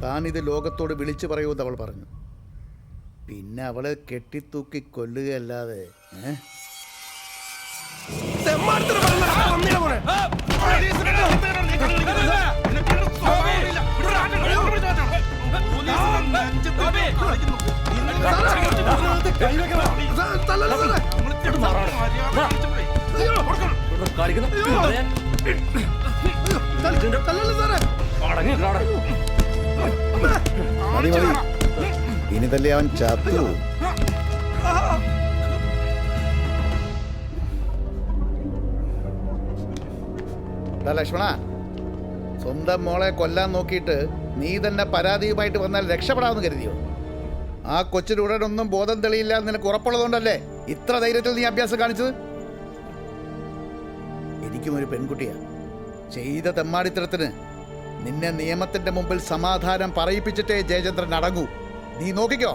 താനിത് ലോകത്തോട് വിളിച്ചു പറയൂന്ന് അവൾ പറഞ്ഞു. പിന്നെ അവളെ കെട്ടിത്തൂക്കി കൊല്ലുകയല്ലാതെ മതി മതി, ഇനി തല്ലേ അവൻ ചത്തു. ലക്ഷ്മണ, സ്വന്തം മോളെ കൊല്ലാൻ നോക്കിയിട്ട് നീ തന്നെ പരാതിയുമായിട്ട് വന്നാൽ രക്ഷപ്പെടാമെന്ന് കരുതിയോ? ആ കൊച്ചിന് ഉടനൊന്നും ബോധം തെളിയില്ല എന്ന് നിനക്ക് ഉറപ്പുള്ളതുകൊണ്ടല്ലേ ഇത്ര ധൈര്യത്തിൽ നീ അഭ്യാസം കാണിച്ചത്? എനിക്കും ഒരു പെൺകുട്ടിയാ. ചെയ്ത തെമ്മാടിത്തരത്തിന് നിന്നെ നിയമത്തിന്റെ മുമ്പിൽ സമാധാനം പറയിപ്പിച്ചിട്ടേ ജയചന്ദ്രൻ അടങ്ങൂ. നീ നോക്കിക്കോ.